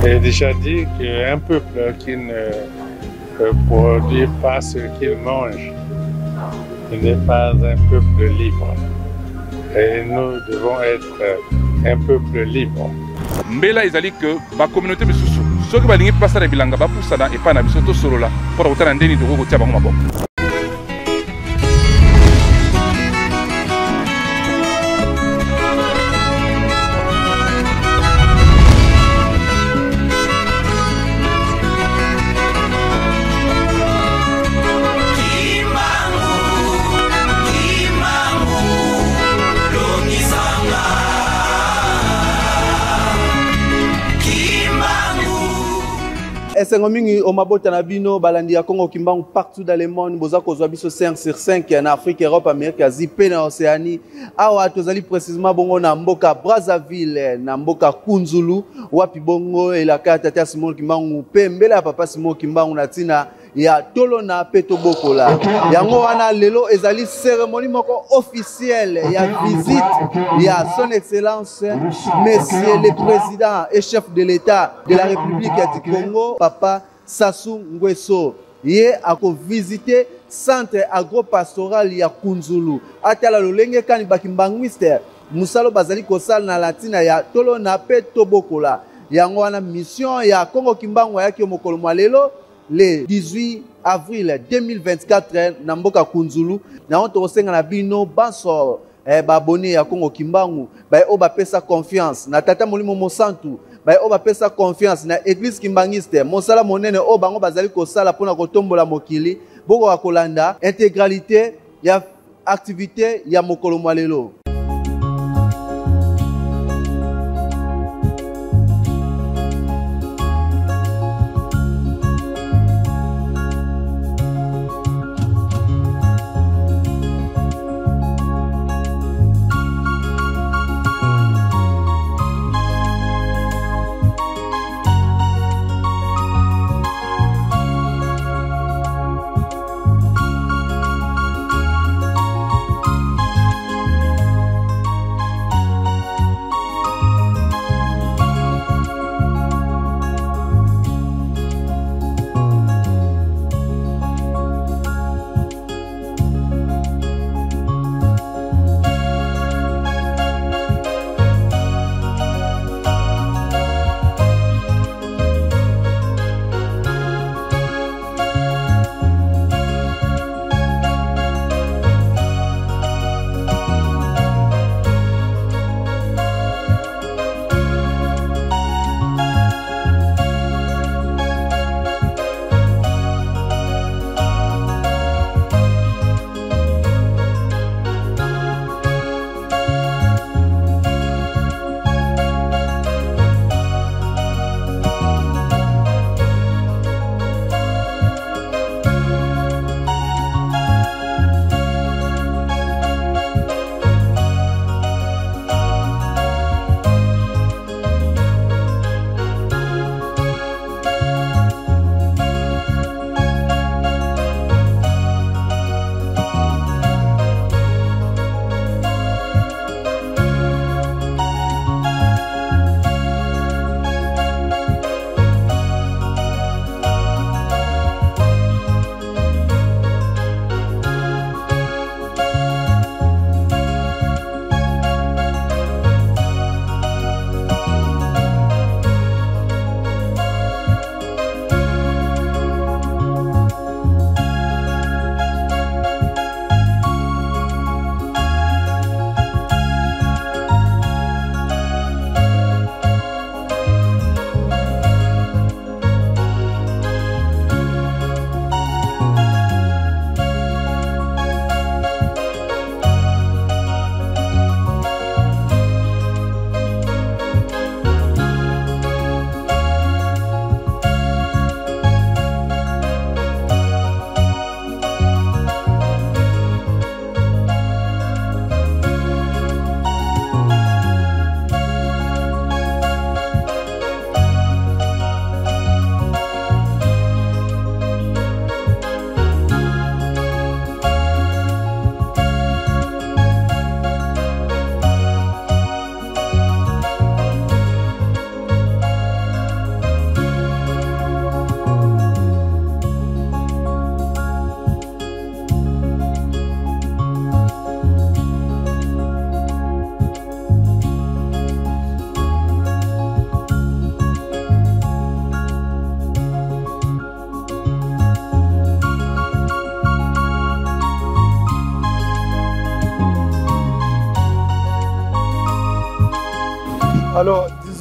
J'ai déjà dit qu'un peuple qui ne produit pas ce qu'il mange n'est pas un peuple libre. Et nous devons être un peuple libre. Mbela ezali que ba communauté misusu soki balingi pasa na bilanga ba pusana epa na biso to solola pour kotana ndeni toko kotia bango maboko. Esengo mingi omabota na bino balandi ya Congo Kimbangu partout dans le monde boza kozwa biso 5 sur 5 en Afrique, Europe, Amérique, Asie, pe na Océanie. Awa tozali précisément bongo na mboka Brazzaville, na mboka Kunzulu, wapi bongo elaka tata Simon Kimbangu pe mbela papa Simon Kimbangu na tina ya tolo na peto bokola. Yango wana lelo ezali cérémonie moko officielle ya visite ya son excellence monsieur le président et chef de l'état de la République du Congo papa Sassou Nguesso. Ye ako visiter centre agropastoral ya Kunzulu. Atala lolenge kani bakimbanguiste musalo bazali kosala na latina ya tolo na peto bokola. Yango wana mission ya Congo Kimbangu yaki mokolo mwalelo le 18 avril 2024 na mboka Kunzulu na on tosenga na bino banso babone ya Congo Kimbangu ba o ba pesa confiance na tata molimo mosantu ba o ba pesa confiance na église kimbangiste mosala monene o bango bazali kosala pona kotombola mokili boko akolanda intégralité ya activité ya mokolo mwalelo.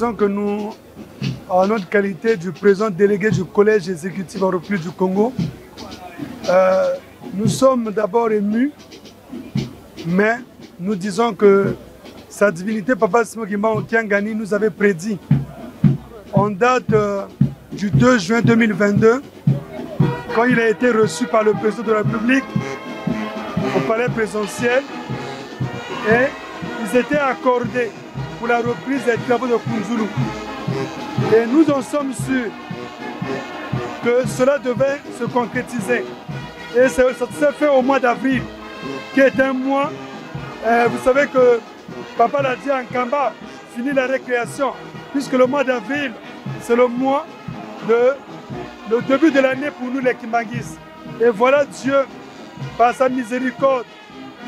disons que nous, en notre qualité du président délégué du collège exécutif européen du Congo, nous sommes d'abord émus, mais nous disons que sa divinité Papa Simon Kimba Okiangani nous avait prédit en date du 2 juin 2022, quand il a été reçu par le président de la République au palais présidentiel, et ils étaient accordés pour la reprise des travaux de Kunzulu. Et nous en sommes sûrs que cela devait se concrétiser. Et ça s'est fait au mois d'avril, qui est un mois, vous savez que Papa l'a dit en Kamba, fini la récréation, puisque le mois d'avril, c'est le mois le début de l'année pour nous les Kimbanguis. Et voilà Dieu, par sa miséricorde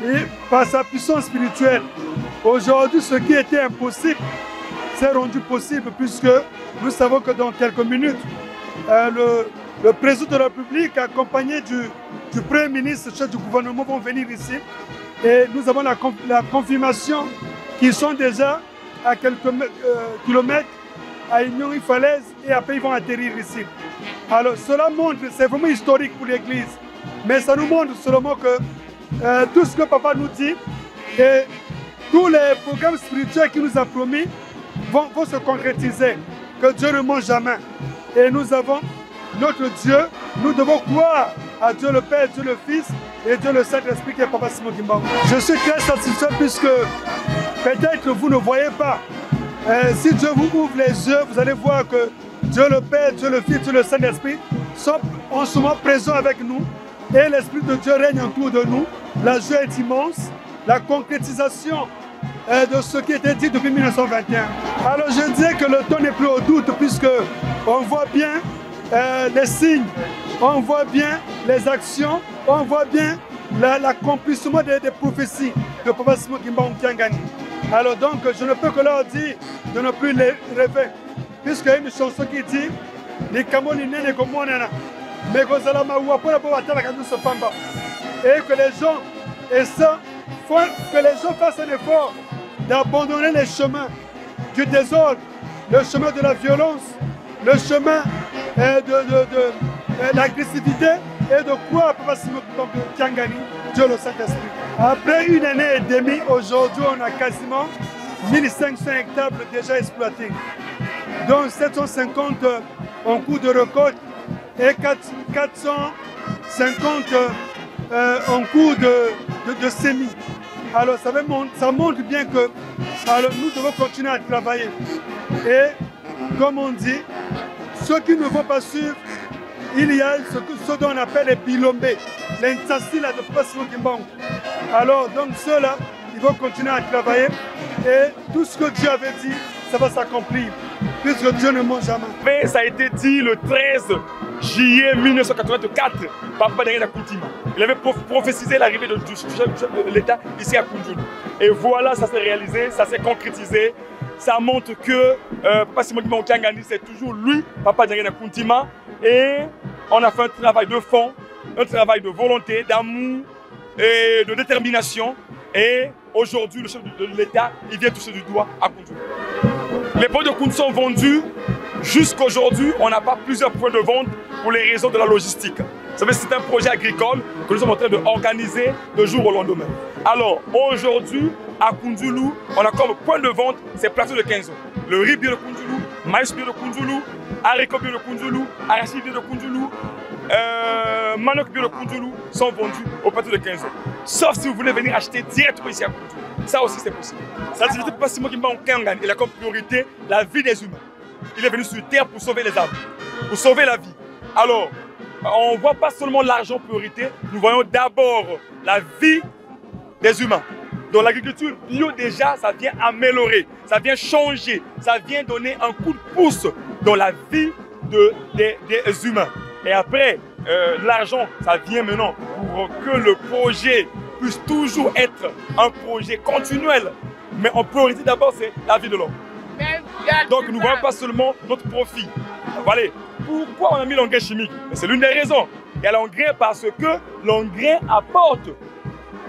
et par sa puissance spirituelle, aujourd'hui ce qui était impossible s'est rendu possible, puisque nous savons que dans quelques minutes, le président de la République, accompagné du Premier ministre, chef du gouvernement, vont venir ici. Et nous avons la confirmation qu'ils sont déjà à quelques kilomètres à Union Falaise, et après ils vont atterrir ici. Alors cela montre, c'est vraiment historique pour l'Église, mais ça nous montre seulement que tout ce que Papa nous dit et tous les programmes spirituels qu'il nous a promis vont se concrétiser, que Dieu ne ment jamais. Et nous avons notre Dieu, nous devons croire à Dieu le Père, Dieu le Fils et Dieu le Saint-Esprit qui est Papa Simon Kimbangu. Je suis très satisfait puisque peut-être vous ne voyez pas. Si Dieu vous ouvre les yeux, vous allez voir que Dieu le Père, Dieu le Fils, Dieu le Saint-Esprit sont en ce moment présents avec nous et l'Esprit de Dieu règne autour de nous. La joie est immense, la concrétisation de ce qui était dit depuis 1921. Alors je dis que le temps n'est plus au doute puisque on voit bien les signes, on voit bien les actions, on voit bien l'accomplissement des prophéties de Papa Simon Kimba Okiangani. Alors donc je ne peux que leur dire de ne plus les rêver, puisqu'il y a une chanson qui dit et que les gens fassent un effort d'abandonner les chemins du désordre, le chemin de la violence, le chemin de l'agressivité et de croire à Papa Simon Okiangani, Dieu le Saint-Esprit. Après une année et demie, aujourd'hui on a quasiment 1500 hectares déjà exploités, dont 750 en cours de récolte et 450 en cours de semis. Alors ça montre bien que nous devons continuer à travailler. Et comme on dit, ceux qui ne vont pas suivre, il y a ce dont on appelle les bilombés, les ntassila de Papa Simon Kimbangu. Alors donc ceux-là, ils vont continuer à travailler et tout ce que Dieu avait dit, ça va s'accomplir, puisque Dieu ne ment jamais. Mais ça a été dit le 13 juillet 1984 par Papa Dangé Kuntima. Il avait prophétisé l'arrivée du chef de l'État ici à Kunzulu. Et voilà, ça s'est réalisé, ça s'est concrétisé. Ça montre que Papa Simon Kimba Okiangani, c'est toujours lui, Papa Dangé Kuntima. Et on a fait un travail de fond, un travail de volonté, d'amour et de détermination. Et aujourd'hui, le chef de l'État, il vient toucher du doigt à Kunzulu. Les points de Kunzulu sont vendus. Jusqu'aujourd'hui, on n'a pas plusieurs points de vente pour les raisons de la logistique. Vous savez, c'est un projet agricole que nous sommes en train d'organiser de jour au lendemain. Alors, aujourd'hui, à Kunzulu, on a comme point de vente ces plateaux de 15 ans. Le riz bio de Kunzulu, maïs bio de Kunzulu, haricots bio de Kunzulu, arachide bio de Kunzulu, manioc bio de Kunzulu sont vendus au plateau de 15 ans. Sauf si vous voulez venir acheter directement ici à Kunzulu. Ça aussi, c'est possible. Ça veut dire que Papa Simon Kimba Okiangani, il a comme priorité la vie des humains. Il est venu sur terre pour sauver les âmes, pour sauver la vie. Alors, on ne voit pas seulement l'argent priorité, nous voyons d'abord la vie des humains. Donc l'agriculture bio déjà, ça vient améliorer, ça vient changer, ça vient donner un coup de pouce dans la vie des humains. Et après, l'argent, ça vient maintenant pour que le projet puisse toujours être un projet continuel. Mais en priorité d'abord, c'est la vie de l'homme. Donc nous ne voyons pas seulement notre profit. Voilà. Pourquoi on a mis l'engrais chimique? C'est l'une des raisons. Il y a l'engrais parce que l'engrais apporte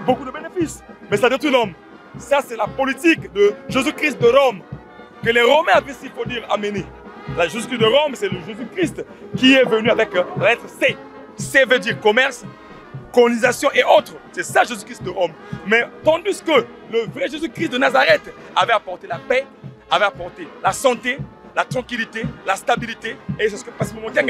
beaucoup de bénéfices. Mais ça détruit l'homme. Ça, c'est la politique de Jésus-Christ de Rome. que les Romains avaient, s'il faut dire, amené. La Jésus-Christ de Rome, c'est le Jésus-Christ qui est venu avec la lettre C. C veut dire commerce, colonisation et autres. C'est ça Jésus-Christ de Rome. Mais tandis que le vrai Jésus-Christ de Nazareth avait apporté la paix, avait apporté la santé, la tranquillité, la stabilité. Et c'est ce que parce que mon Dieu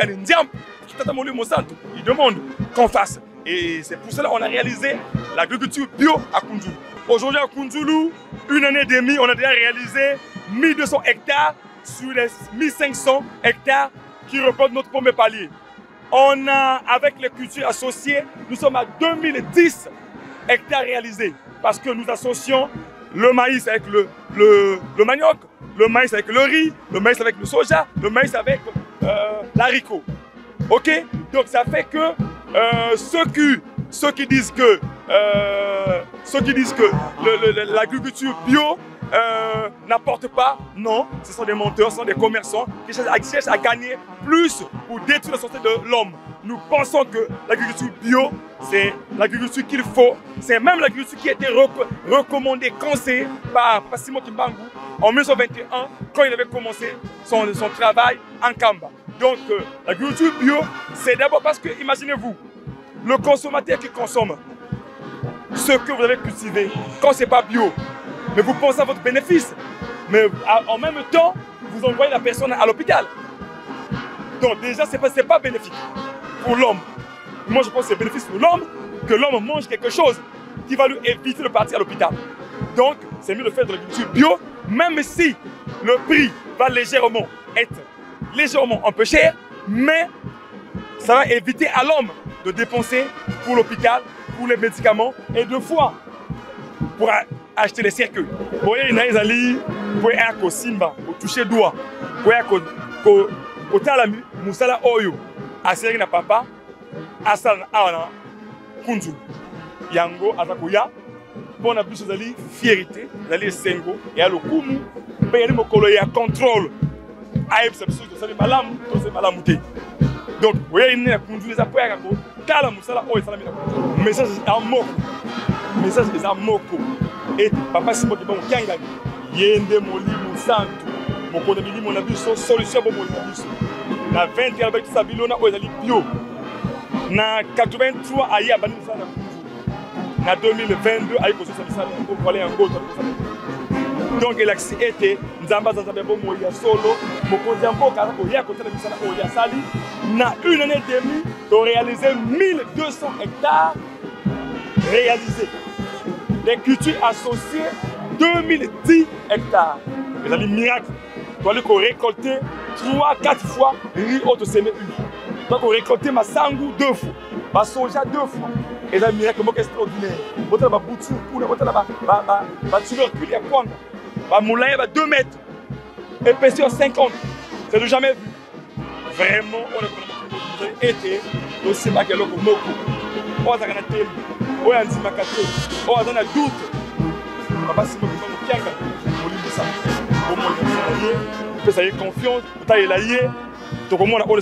il demande qu'on fasse. Et c'est pour cela qu'on a réalisé l'agriculture bio à Kounjoulou. Aujourd'hui à Kounjoulou, une année et demie, on a déjà réalisé 1200 hectares sur les 1500 hectares qui reportent notre premier palier. On a, avec les cultures associées, nous sommes à 2010 hectares réalisés parce que nous associons le maïs avec le manioc, le maïs avec le riz, le maïs avec le soja, le maïs avec l'haricot. Ok? Donc ça fait que ceux qui disent que l'agriculture bio n'apporte pas, non, ce sont des menteurs, ce sont des commerçants qui cherchent à gagner plus pour détruire la société de l'homme. Nous pensons que l'agriculture bio, c'est l'agriculture qu'il faut, c'est même l'agriculture qui a été recommandée, conseillée par Simon Kimbangu en 1921 quand il avait commencé son travail en Kamba. Donc l'agriculture bio, c'est d'abord parce que, imaginez-vous, le consommateur qui consomme ce que vous avez cultivé, quand ce n'est pas bio, mais vous pensez à votre bénéfice, mais en même temps, vous envoyez la personne à l'hôpital. Donc déjà, ce n'est pas bénéfique pour l'homme. Moi, je pense que c'est bénéfique pour l'homme, que l'homme mange quelque chose qui va lui éviter de partir à l'hôpital. Donc, c'est mieux de faire de l'agriculture bio, même si le prix va légèrement être légèrement un peu cher, mais ça va éviter à l'homme de dépenser pour l'hôpital, pour les médicaments et deux fois pour acheter les cercueils. Vous voyez, il y a des pour aller simba, pour toucher doigt, pour aller musala oyo, asser na papa, asal na kunzu, yango atakuya, pour na biso zali fierté, zali sengo et alo kumu, payer mo kolo ya contrôle. Aïe, c'est sûr que c'est malam, c'est malamouté. Donc, vous voyez, il y a des appuis à la kala musala oyo salami na kunzu. Message en moko. Message en moko. Et papa Simon qui bon kanga yende molimo santo. Moko na milimo na biso solution bo molimo biso. Na 20 ans avec Sabilona oyo zali bio. Na 83 aïe abani musala kunzu. Na 2022 aïe ko so misala ko aller en goto. Donc il a été nzamba nzamba bo moya solo mokonzi mboka ko ya ko tele misala oyo sali na une année et demie de réaliser 1200 hectares réalisés. Les cultures associées 2010 hectares. C'est un miracle. Tu dois récolter 3-4 fois riz auto semé une. Tu dois récolter ma sangu 2 fois, ma soja 2 fois. Et c'est un miracle extraordinaire. Tu dois boutir pour la tubercule et quoi. Ma moulin va 2 mètres. Épaisseur 50. C'est du jamais vu. Vraiment, on a été au Séba qui est là pour beaucoup. On a un thème. On a un dimakate. On a un doute. Papa Simon qui va nous faire. On lui dit ça. On peut faire confiance. On peut aller. Donc, on a un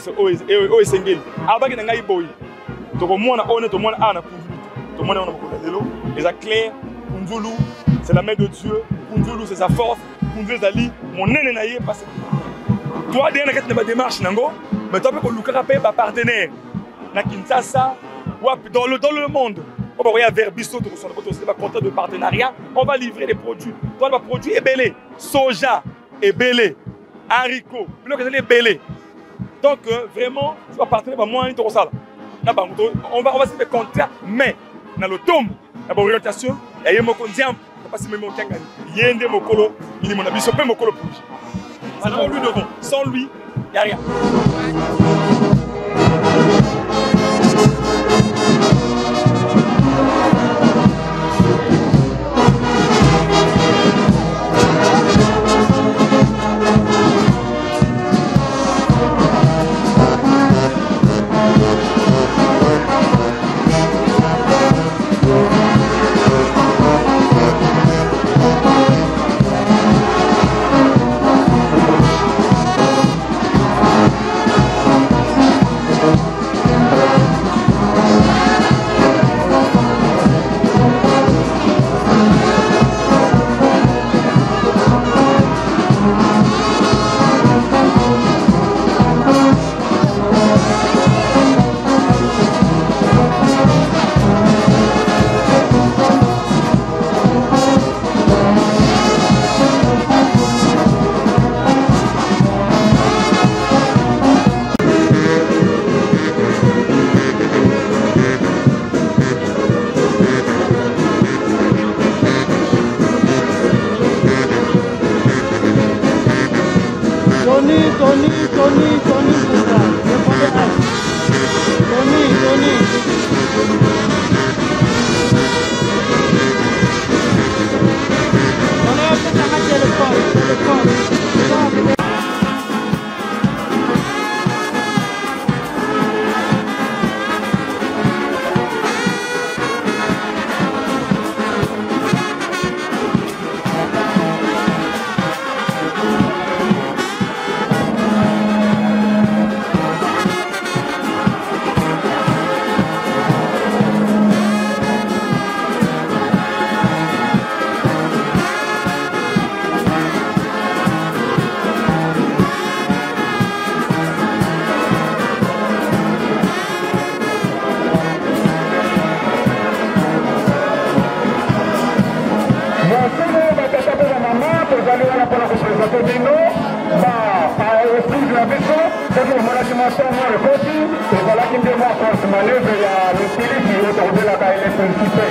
sengel. Avant que nous boy. Donc, on a honnête. On a un Kunzulu. On a un les clairs. Kunzulu, c'est la main de Dieu. Kunzulu, c'est sa force. Kunzulu, c'est mon nénénaïe. Parce que toi, tu as une démarche. Mais tu as un partenaire. Na Kinshasa, dans le monde. On va regarder vers Bissot, on va compter de partenariat. On va livrer des produits. On va produire ébélé, soja, ébélé, haricots, ébélé. Donc vraiment, tu vas partenir avec moi, on va signer des contrats, mais dans le tome, dans l'orientation, il y a un condiam, on va pas signer mon kangani. Il y a un démocolo, il y a un abissé, on peut c'est lui devant. Sans lui, il n'y a rien. emonaki masango ekoti ezalaki nde mwa force manœuvre ya losilisi otokozelaka électricité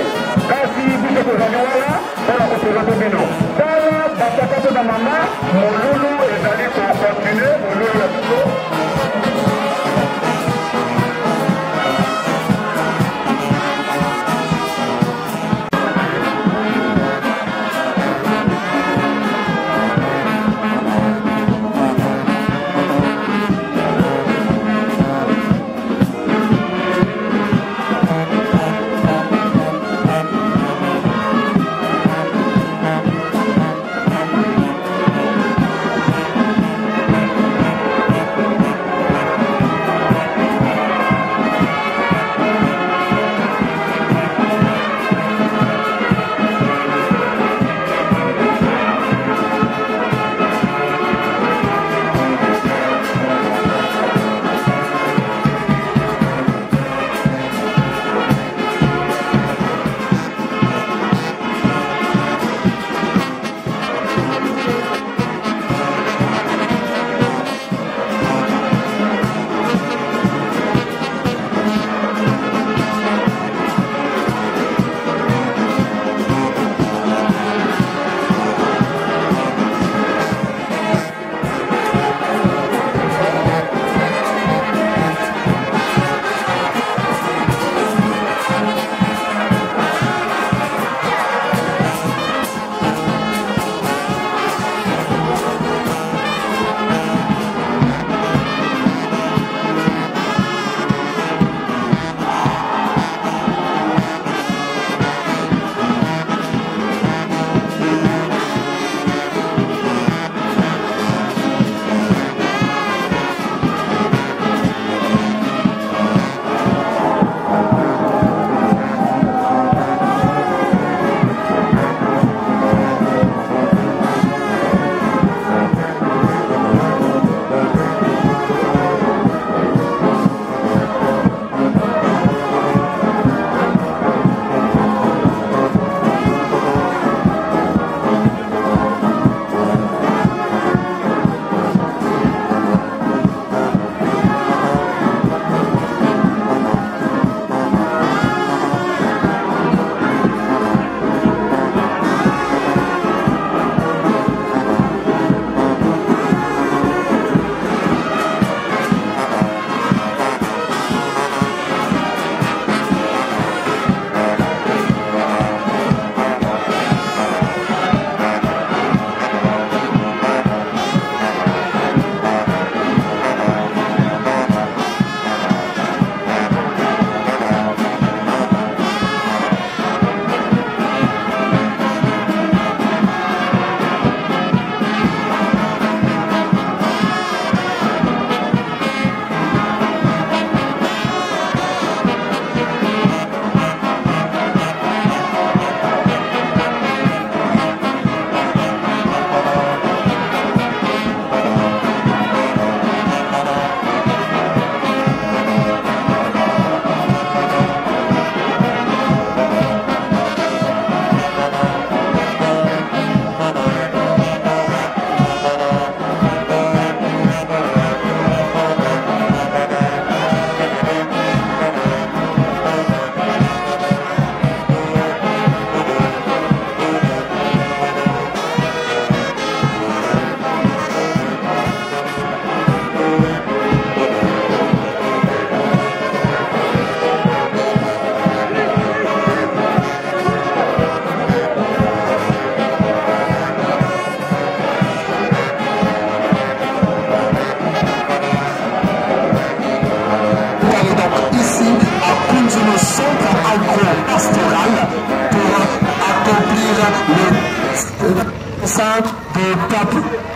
kasi biso tozali wana mpona koprésente bino tala bataka mpe bamama molulu ezali kocontinue molulu ya biso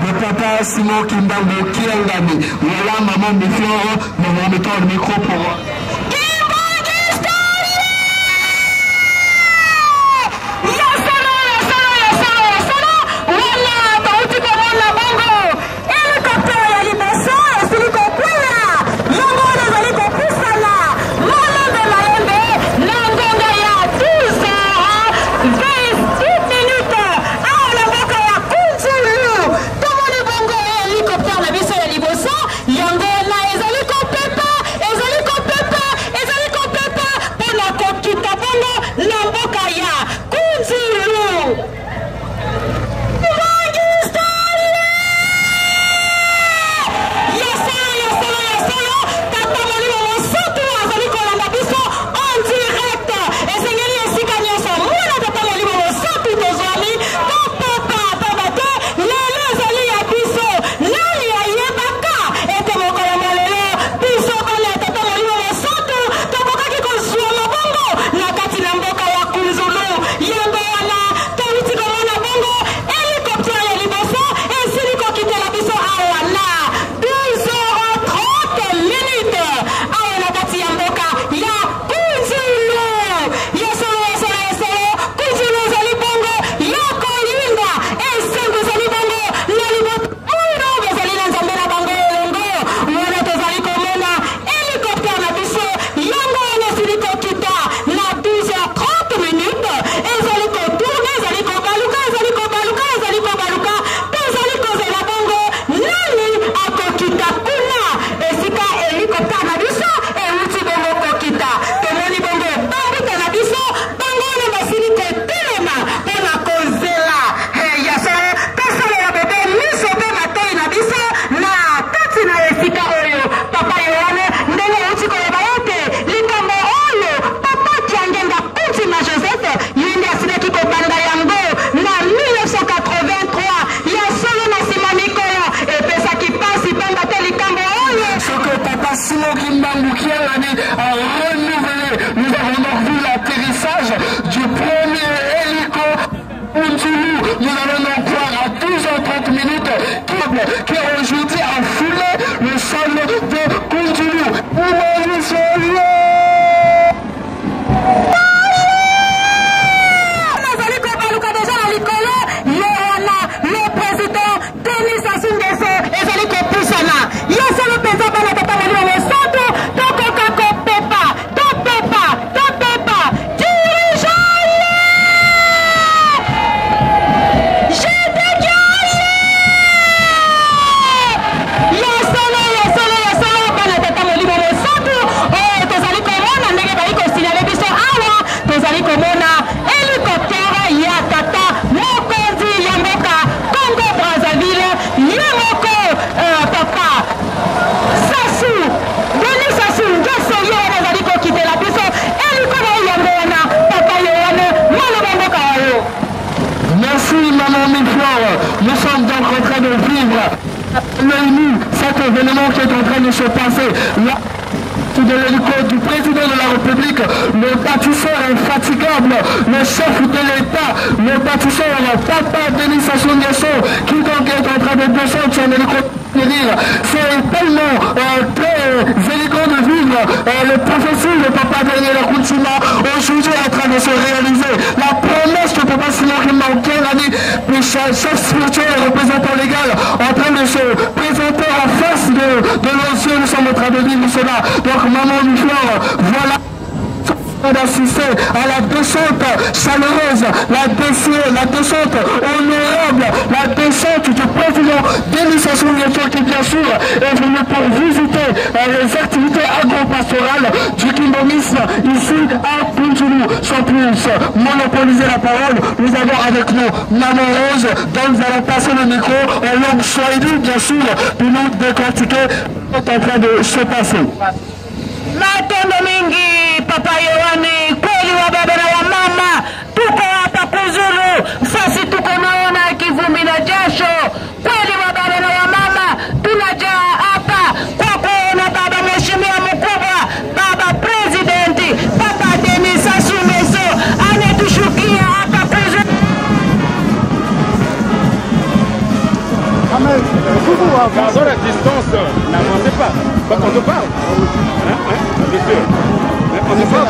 Le papa Simon Kimbango Kiangani. Voilà maman Miflore, maman mettant le micro pour... Yango na eza Simon Kimbangu Kiangani a renouvelé. Nous avons donc vu l'atterrissage du premier hélico Kunzulu. Nous allons donc voir à 12h30 minutes qui aujourd'hui a foulé le sol de Kunzulu. Nous sommes donc en train de vivre l'œil nu cet événement qui est en train de se passer. Là, de l'hélico du président de la République, le bâtisseur infatigable, le chef de l'État, le bâtisseur Papa Denis Sassou Nguesso, qui donc est en train de descendre son hélicoptère. C'est tellement très élégant de vivre le prophétie de Papa Daniel Kountima aujourd'hui en train de se réaliser. La promesse de Papa Simon Kimbangu, le chef spirituel et représentant légal, en train de se présenter en face de l'ancien, nous sommes en train de vivre cela. Donc maman du fleur, voilà d'assister à la descente chaleureuse, la descente honorable, la descente du président Denis Sassou Nguesso qui bien sûr est venu pour visiter les activités agro-pastorales du kimbonisme ici à Kunzulu. Sans plus monopoliser la parole, nous avons avec nous Maman Rose, dont nous allons passer le micro en langue swahili bien sûr pour nous décortiquer ce qui est en train de se passer. Matendo mingi Papa Yohane, kweli wa baba na wa mama, tuko hapa Kunzulu, sasa tuko naona kivumbi na jasho. Kweli wa baba na wa mama, tunajaa hapa kwa kuona baba mheshimiwa mkubwa, baba presidenti, Papa Denis Sassou Nguesso anetushukia hapa Kunzulu. Gardons la distance, n'avancez pas. Quand on te parle. Bien sûr. On ne parle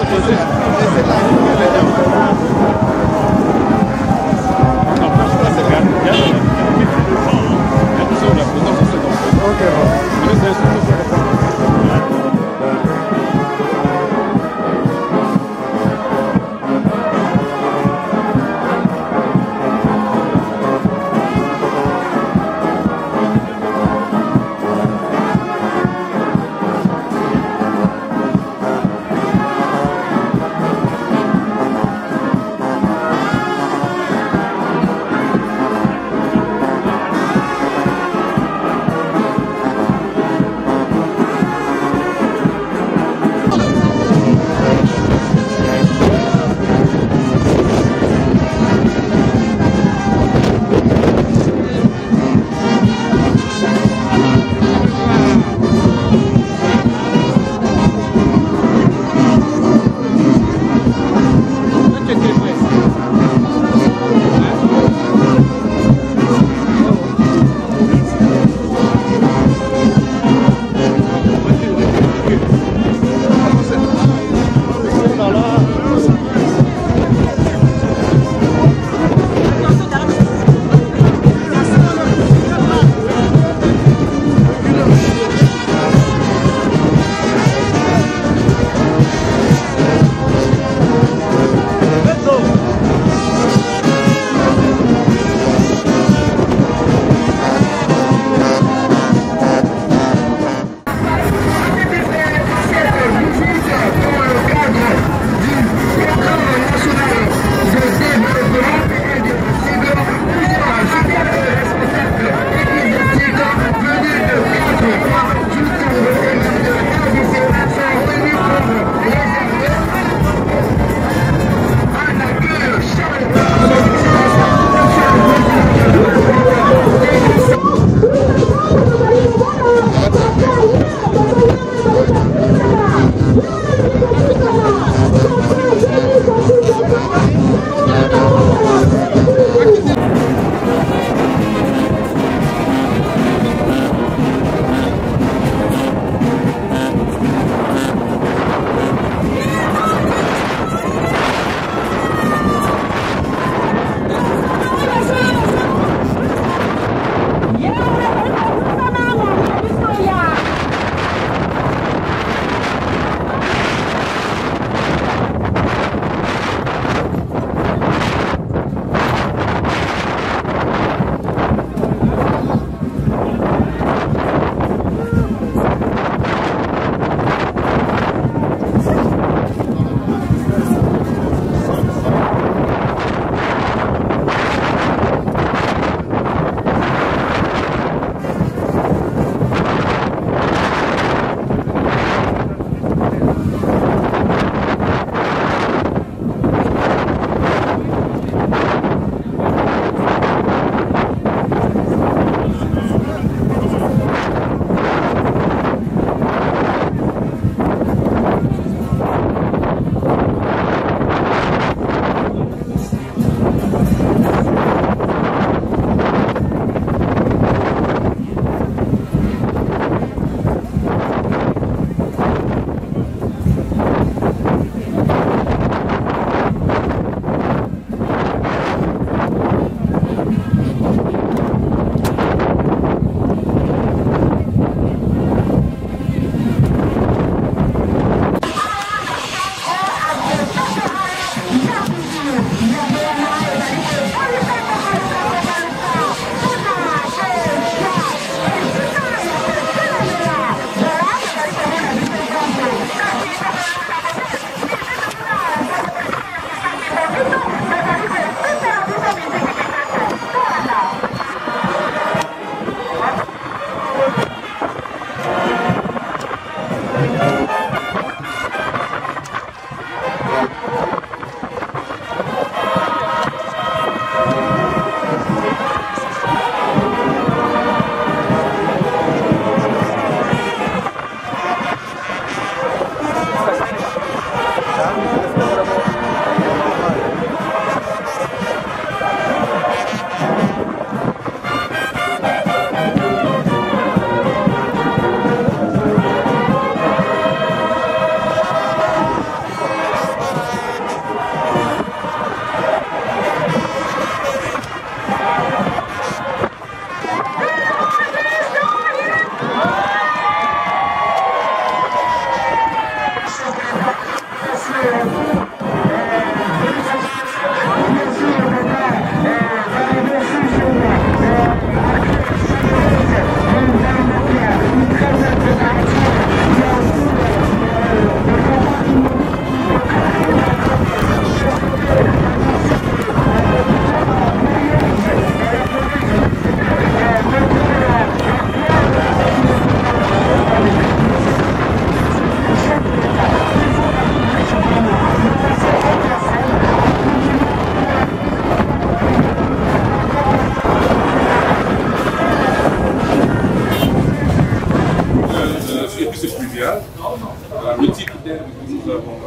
Le type d'herbe que nous avons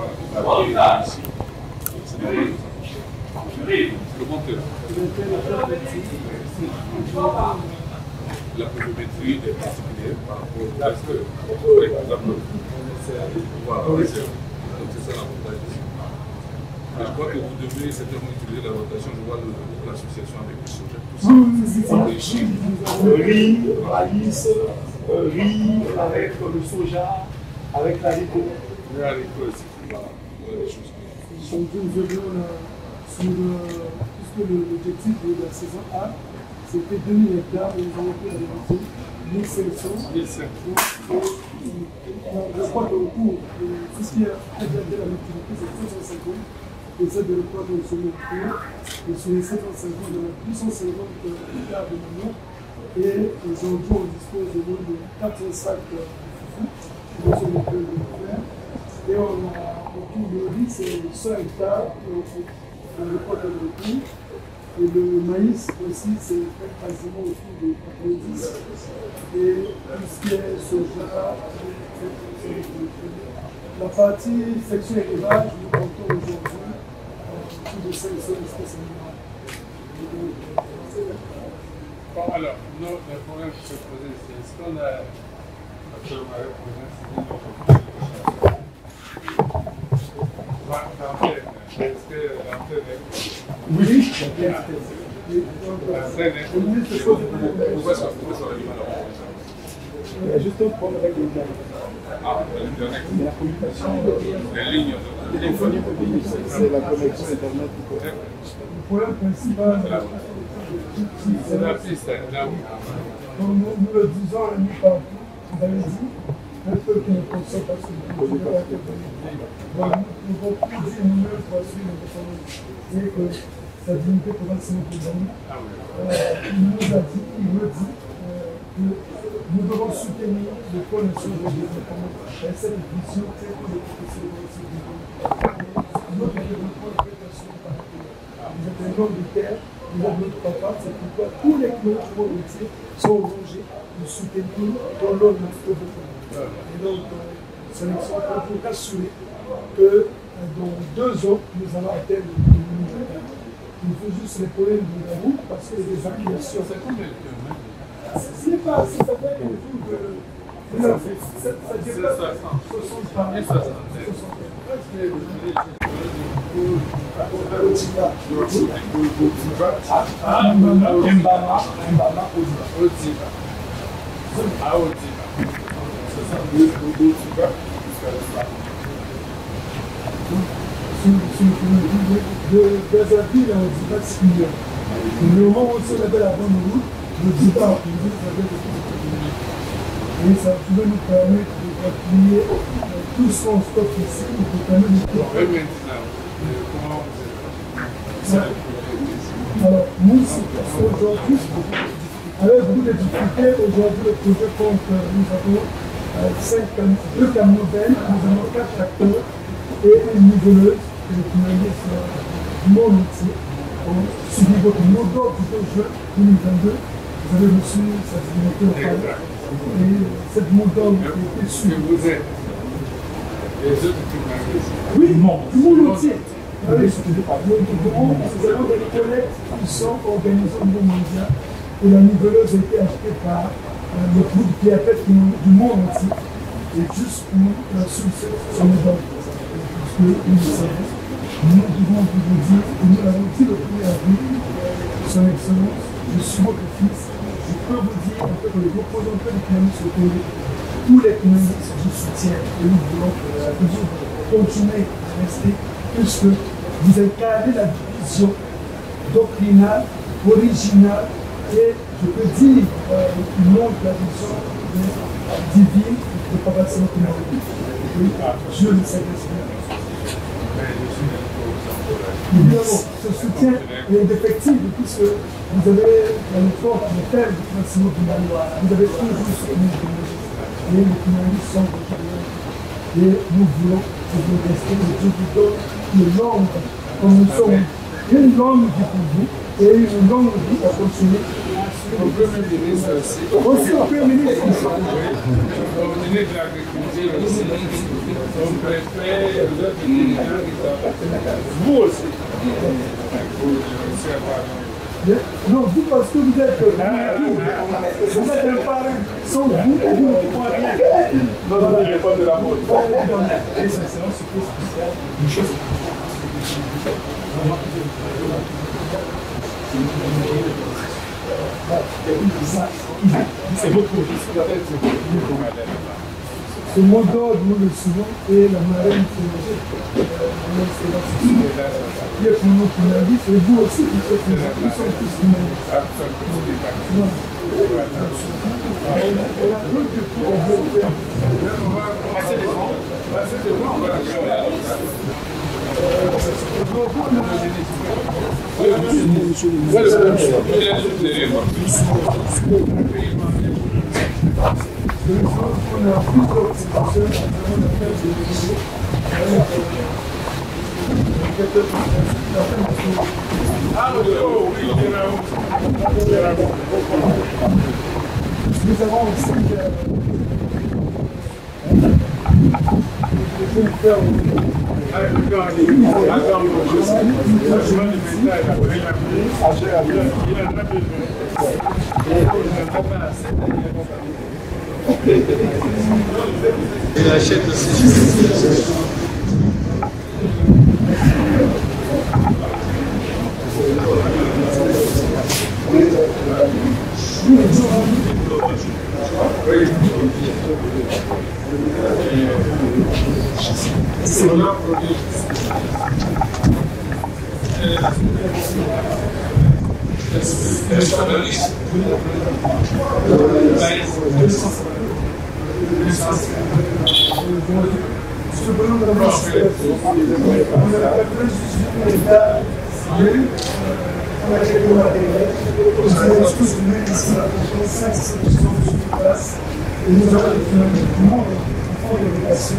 ici, c'est le monteur. La pluviométrie est particulière par rapport à ce que, par exemple, donc c'est ça l'avantage ici. Je crois que vous devez certainement utiliser la rotation, je vois l'association avec le soja, tout ça. Riz, maïs, riz avec le soja, avec l'haricot. Le haricot aussi, voilà, des choses. Donc nous venons sur, puisque l'objectif de la saison A, c'était 2000 hectares, et nous avons pu réaliser 1500. Je crois qu'au cours de tout ce qui est de la activité, c'est 750. Et ça de l'époque où nous sommes et sur les 750, on a 850 hectares de manioc. Et aujourd'hui, on dispose de moins de 400 sacs de foufou qui sont sur les feuilles de fer. Et on a autour de riz, c'est 100 hectares dans l'époque de retour. Et le maïs aussi, c'est quasiment autour de 90. Et tout ce qui est soja, la partie section élevage, nous comptons aujourd'hui de 500 espèces animales. Bon, alors, nous, le problème qui se posait, c'est est-ce qu'on a actuellement l'antenne, est-ce que l'antenne est... Oui, l'antenne est... Pourquoi ça sur l'animal? Il y a juste un problème avec l'Internet. Ah, l'Internet. Mais la communication, Les lignes. la téléphonie mobile, c'est la connexion Internet. Le problème principal, c'est la piste, là où... Comme nous le disons à nous partout, vous avez dit, un peu qui ne consomme pas ce que vous pouvez faire. Donc nous devons produire mieux pour assurer notre autonomie. Et que sa dignité pourra se mettre aux amis. Il nous a dit, il me dit, que nous devons soutenir le pôle national de développement et cette vision très peu de professionnels de développement. Notre développement peut être assuré par la terre. Vous êtes un homme de terre, vous êtes notre papa, c'est pourquoi tous les cloches politiques sont obligés de soutenir dans l'homme de développement. Et donc, sélection pour assurer que dans 2 ans, nous allons atteindre le niveau. Il faut juste les problèmes de la route parce que les accumulations. C'est combien de kilomètres? Ce n'est pas si ça fait autour de. Ça dépasse 60 par 60. De Brazzaville à Odiba, c'est 6 millions. Le moment où on avait la bonne route, le Odiba, et ça pouvait nous permettre de appuyer tout ce qu'on stocke ici, nous peut permettre de alors, nous, aujourd'hui, avec beaucoup de difficultés, aujourd'hui, le projet compte, nous avons 2 camions belges, nous avons 4 tracteurs et une niveleuse que les finalistes du monde entier ont suivi votre mot d'ordre du 2 juin 2022. Vous avez reçu sa dignité au palais. Et cette mot d'ordre a été suivie. Vous êtes les autres finalistes. Oui, du monde entier. Nous avons des collectes qui sont organisées au niveau mondial et la niveleuse a été achetée par le groupe qui a fait du monde entier et juste pour succès sur les dents. Parce que nous le savons, nous devons vous dire, et nous l'avons dit le 1er avril, son excellence, je suis votre fils, je peux vous dire en fait que les représentants du finalistes au Congo, tous les finalistes je soutiens et nous voulons toujours continuer à rester puisque vous incarnez la vision doctrinale, originale et je peux dire le nom de la vision divine de Papa Simon Kimbangu. Je le sais évidemment, ce soutien est indéfectible puisque vous avez dans l'effort de faire de Papa Simon Kimbangu. Vous avez toujours soutenu et les finalistes sont aujourd'hui. Et nous voulons que vous restez, Dieu vous donne une langue, comme nous sommes, une langue du Congo et une langue qui va continuer. Au Premier ministre aussi. Aussi au Premier ministre. Au ministre de l'Agriculture aussi. Au préfet, vous êtes dirigeant qui s'appelle. Vous aussi. Non, vous parce que vous êtes un parrain. Sans vous, vous ne pouvez rien. Non, non, je n'ai pas de la mode. Et ça, c'est un super spécial. Une chose. C'est beaucoup. Ce mot d'ordre, nous le suivons, et la marraine qui est pour nous finalistes, et vous aussi, qui êtes finalistes, nous sommes tous finalistes. Et la preuve que tout est bien. Nous avons aussi Il achète aussi. C'est vraiment produit. et nous avons finalement un fonds d'éducation.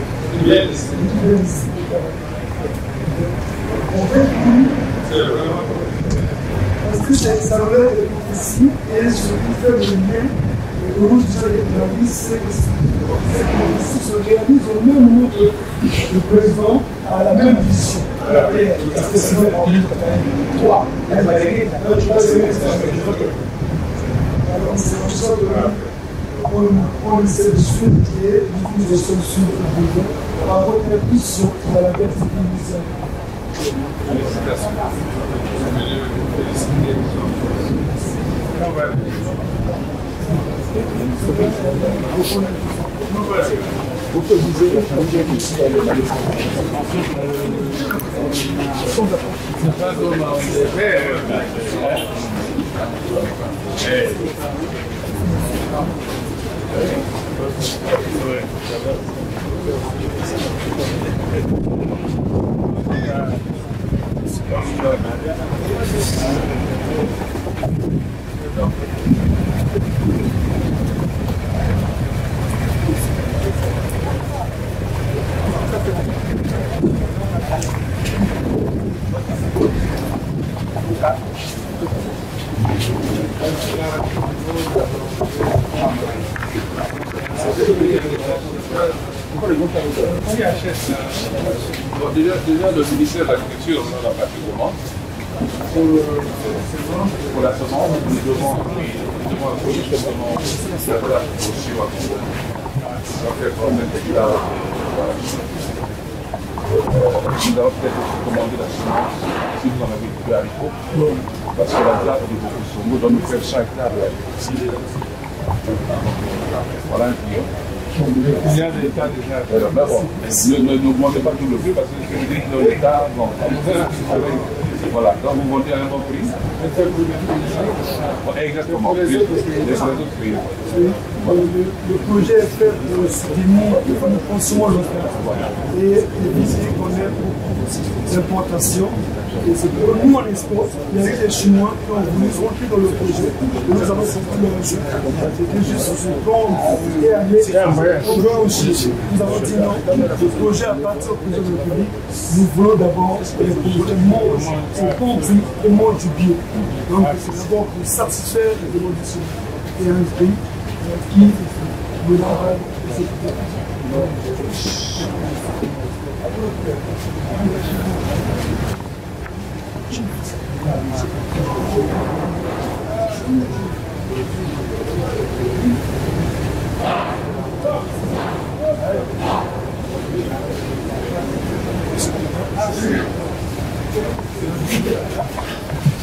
Parce que ça relève de prophétie et je peux faire le lien au nom du Dieu de cette prophétie se réalise au même moment que le président a la même vision. Parce que c'est vrai, toi, c'est pour ça qu'on essaie de suivre qui est l'utilisation de suivre le besoin par rapport à la vision dans la verticalité initiale. Félicitations. Je voulais vous féliciter. Vous pouvez vous aider à c'est pas comme on fait. Bon, déjà, le ministère de l'Agriculture, on a pas de demande. Pour la semence, nous devons accueillir simplement la place aussi à Congo. Ça fait 30 hectares. Nous allons peut-être aussi commander la semence si vous en avez plus haricots. Parce que la place de Bokosomo doit nous faire 100 hectares de haricots. Voilà un client. Il y a des cas déjà. Alors, mais bon, n'augmentez pas tout le prix parce que je dis que l'État, bon, voilà, donc vous montez à un bon prix. Exactement. Les autres prix. Le projet est fait pour soutenir, nous consommons local et éviter qu'on ait beaucoup d'importations. Et c'est pour nous on exporte. Il y a eu des Chinois qui ont voulu rentrer dans le projet et nous avons compris leur jeu. C'était juste quand on est allé au Chili, nous avons dit non, le projet appartient au projet de la République. Nous voulons d'abord que les Congolais mangent au bon prix et mangent du bio. Donc c'est d'abord pour satisfaire les demandes du Chili et un pays qui me travaille et c'est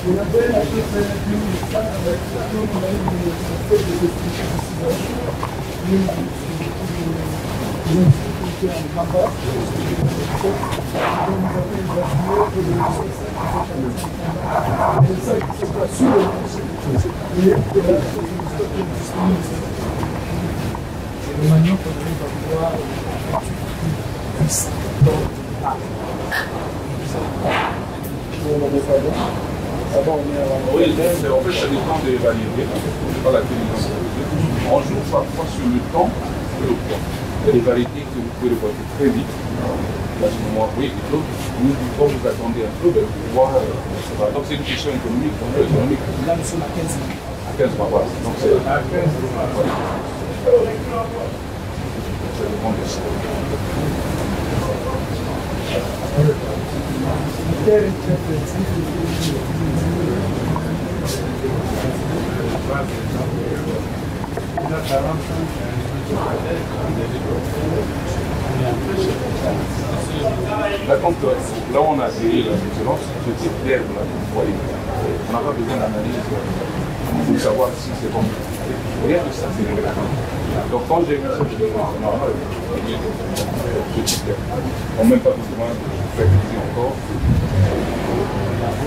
on avait la Oui, en fait, ça dépend des variétés. Pas la télévision. On joue parfois sur le temps et le poids. Il y a des variétés que vous pouvez récolter très vite. Là, ce moment, oui, et d'autres, quand vous attendez un peu, vous pouvez voir. Donc, c'est une question économique. Là, nous sommes à 15 ans. À 15 mois, voilà. Donc, c'est à 15 mois. Ça dépend de ça. Là, donc, là où on a créé la différence, ce type d'herbe là, vous voyez, on n'a pas besoin d'analyse pour savoir si c'est bon. Rien que ça, c'est vrai. Donc quand j'ai vu ça, je me suis dit, c'est normal, ce type d'herbe. On n'a même pas besoin de fertiliser encore.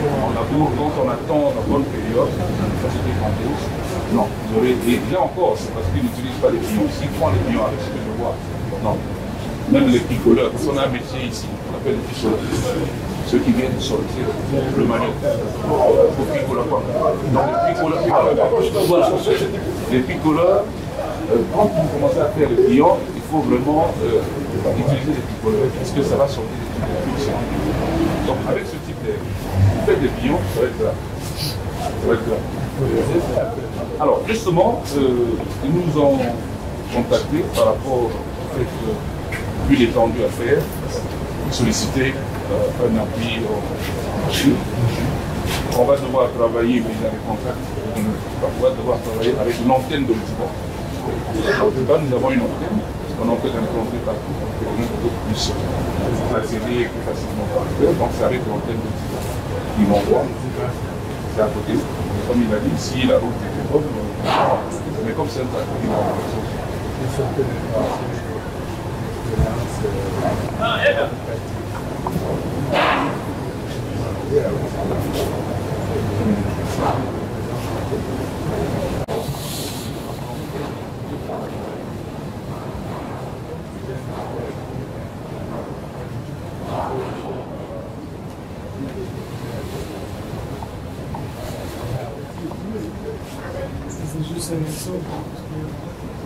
On laboure, quand on attend la bonne période, ça se décompose. Non, vous aurez. Et là encore, c'est parce qu'ils n'utilisent pas les pignons. S'ils font les pignons avec ce que je vois, non. Même les picoleurs, parce qu'on a un métier ici, on appelle les picoleurs. Ceux qui viennent sortir le manioc. Pour picoleurs. Donc les picoleurs, voilà. Les picoleurs, quand vous commencez à faire les pignons, il faut vraiment utiliser les picoleurs, parce que ça va sortir des trucs. Donc avec ce type de. Vous faites des pignons, ça va être là. Ça va être là. Alors justement, ils nous ont contactés par rapport au fait que, vu l'étendue à faire, solliciter un appui en Chine. On va devoir travailler, mais il y a des contacts, on va devoir travailler avec l'antenne de l'État. En tout cas, nous avons une antenne, on en peut implanter partout, pour que les gens puissent accéder plus facilement. Donc c'est avec l'antenne de l'État. Ils m'envoient, c'est à côté. Comme il a dit, si la route était bonne, mais comme c'est un tas, il va C'est juste un exemple, parce que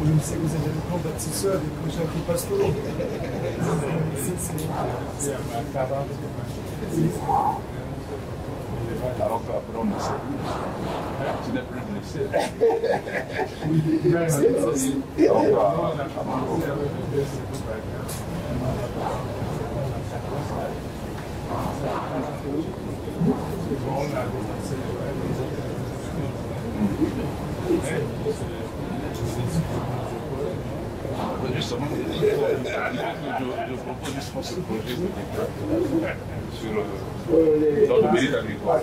je sais que vous êtes des grands bâtisseurs, des projets qui passent tout le monde. Alors qu'après on ne sait plus. Tu n'es plus blessé. Justement, je propose justement ce projet dans le mérite agricole.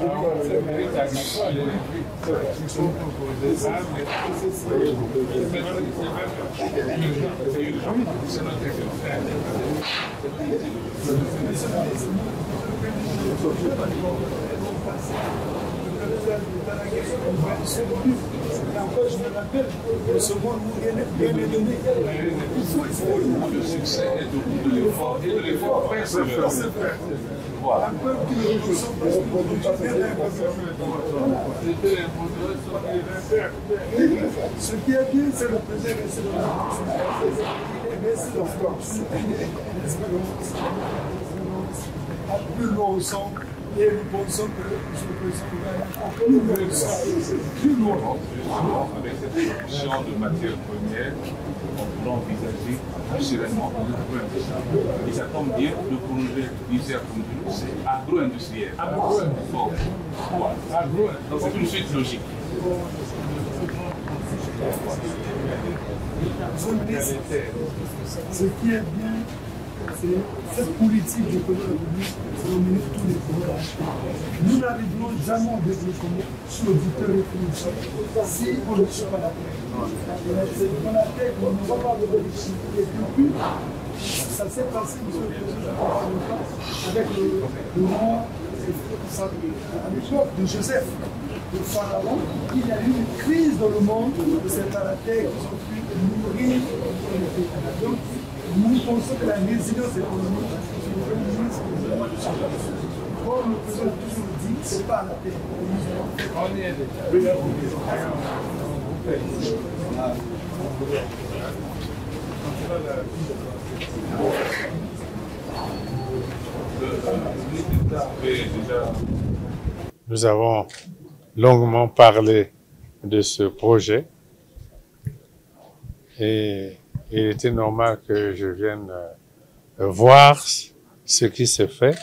Encore, je me rappelle, ce monde où rien n'est donné. Il faut le succès est au bout de l'effort et de l'effort persévérant. Voilà. un peuple qui ne ressent pas ce ce qui est bien, c'est le plaisir et c'est le plus loin ensemble. Et nous pensons que je plus loin. Avec cette production de matières premières, on peut envisager plus sereinement l'agro-industriel. Et ça tombe bien, le projet ici à Koundou, c'est agro-industriel. Donc c'est une suite logique. Ce qui est bien, c'est cette politique de l'économie, c'est d'emmener tous les programmes. Nous n'arriverons jamais au développement sur le buteur réfléchi si on ne suit pas la terre. C'est dans la terre qu'on ne va pas de réfléchir. Et puis, ça s'est passé, monsieur le Président, avec le roi, à l'époque de Joseph, le pharaon. Il y a eu une crise dans le monde, c'est à la terre qu'ils ont pu nourrir les pays. Donc, nous pensons que la résilience économique, comme le président toujours dit, ce n'est pas à la terre. Nous avons longuement parlé de ce projet et il était normal que je vienne voir ce qui se fait.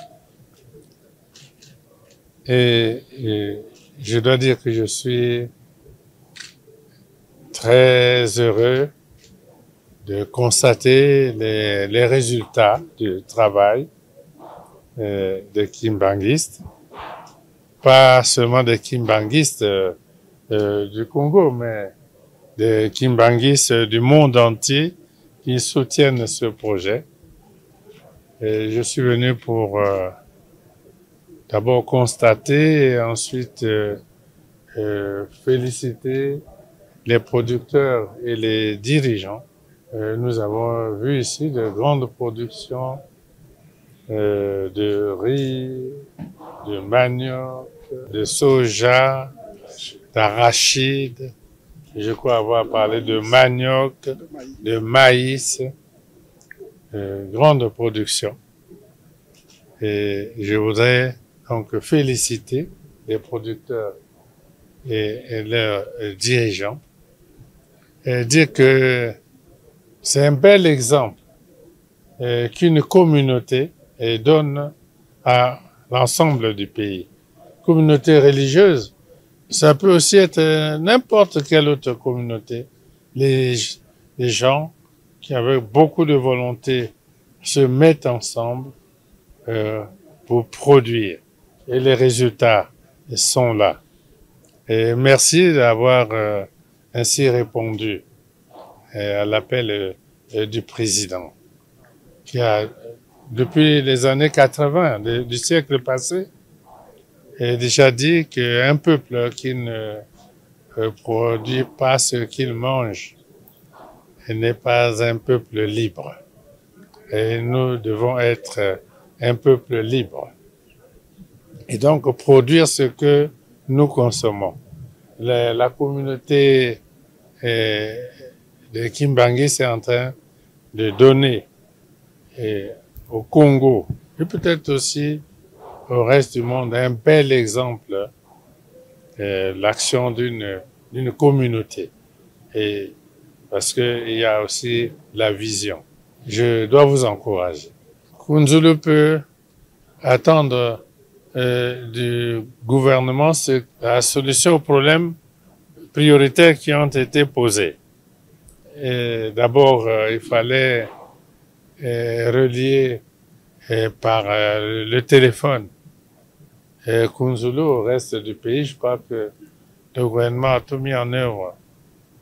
Et je dois dire que je suis très heureux de constater les résultats du travail des kimbanguistes, pas seulement des kimbanguistes du Congo, mais des kimbanguistes du monde entier qui soutiennent ce projet. Et je suis venu pour d'abord constater et ensuite féliciter les producteurs et les dirigeants. Nous avons vu ici de grandes productions de riz, de manioc, de soja, d'arachide. Je crois avoir parlé de manioc, de maïs, grande production. Et je voudrais donc féliciter les producteurs et leurs dirigeants et dire que c'est un bel exemple qu'une communauté donne à l'ensemble du pays. Communauté religieuse, ça peut aussi être n'importe quelle autre communauté. Les gens qui, avec beaucoup de volonté, se mettent ensemble pour produire. Et les résultats sont là. Et merci d'avoir ainsi répondu à l'appel du président, qui a, depuis les années 80 du siècle passé, a déjà dit qu'un peuple qui ne produit pas ce qu'il mange n'est pas un peuple libre. Et nous devons être un peuple libre. Et donc produire ce que nous consommons. La communauté de Kimbanguistes est en train de donner au Congo et peut-être aussi au reste du monde un bel exemple l'action d'une communauté. Et parce qu'il y a aussi la vision. Je dois vous encourager. Kounzoulou peut attendre du gouvernement, c'est la solution aux problèmes prioritaires qui ont été posés. D'abord, il fallait relier par le téléphone Kunzulu au reste du pays. Je crois que le gouvernement a tout mis en œuvre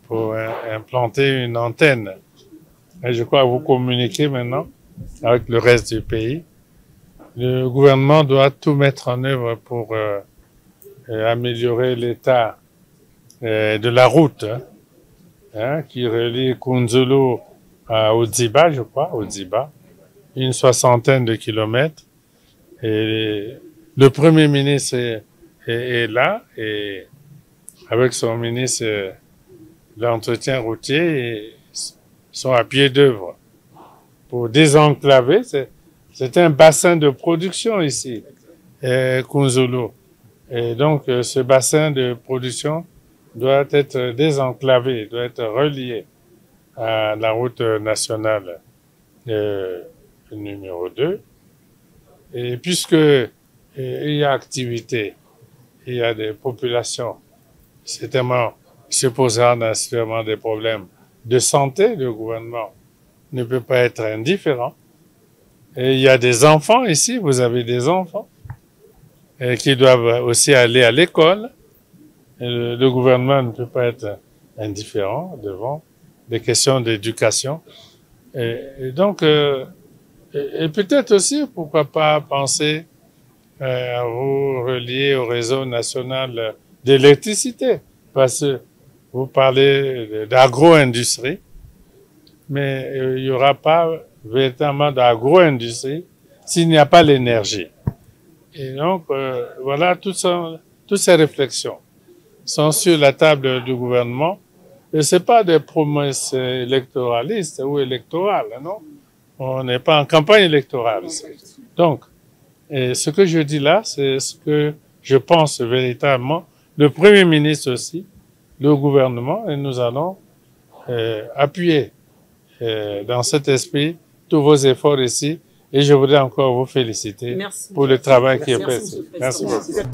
pour implanter une antenne. Et je crois que vous communiquez maintenant avec le reste du pays. Le gouvernement doit tout mettre en œuvre pour améliorer l'état de la route qui relie Kunzulu à Odziba, je crois, Odziba, une 60aine de kilomètres. Et le Premier ministre est là, et avec son ministre de l'entretien routier, ils sont à pied d'œuvre pour désenclaver. C'est un bassin de production ici, Kunzulu. Et donc, ce bassin de production doit être désenclavé, doit être relié à la route nationale numéro 2. Et puisque il y a activité, il y a des populations, certainement, qui se posera naturellement des problèmes de santé, le gouvernement ne peut pas être indifférent. Et il y a des enfants ici, vous avez des enfants qui doivent aussi aller à l'école. Le gouvernement ne peut pas être indifférent devant des questions d'éducation. Et donc, et peut-être aussi, pourquoi pas penser à vous relier au réseau national d'électricité, parce que vous parlez d'agro-industrie, mais il n'y aura pas véritablement d'agro-industrie s'il n'y a pas l'énergie. Et donc, voilà, toutes ces réflexions sont sur la table du gouvernement. Et c'est pas des promesses électoralistes ou électorales, non? On n'est pas en campagne électorale. Donc, ce que je dis là, c'est ce que je pense véritablement, le Premier ministre aussi, le gouvernement, et nous allons appuyer dans cet esprit tous vos efforts ici. Et je voudrais encore vous féliciter pour le travail qui est fait. Merci beaucoup.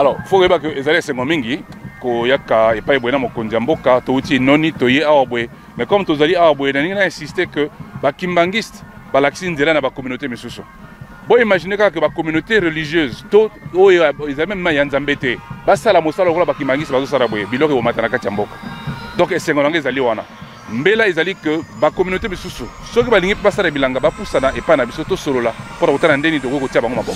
Alors, il faut que les allées sont mingi, qu'il y a pas de mokonzi mboka, touti noni, toye awabwe. Mais comme tous allez awabwe, on a insisté que les kimbangistes, les laxines de la communauté misusu. Bon, imaginez que la communauté religieuse, ils ont même yanzambete, basta la mosala la kimbangiste, bazo sarabwe, biloko au matanaka chamboka. Donc, c'est un langage allé wana. Mbela ils que la communauté misusu, ceux qui balingi passer les bilanga, bapusana et pas na bisoto solo là, pour autant d'endeni de gros tia bango mabo.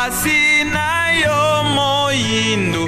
Pasinayo moyindo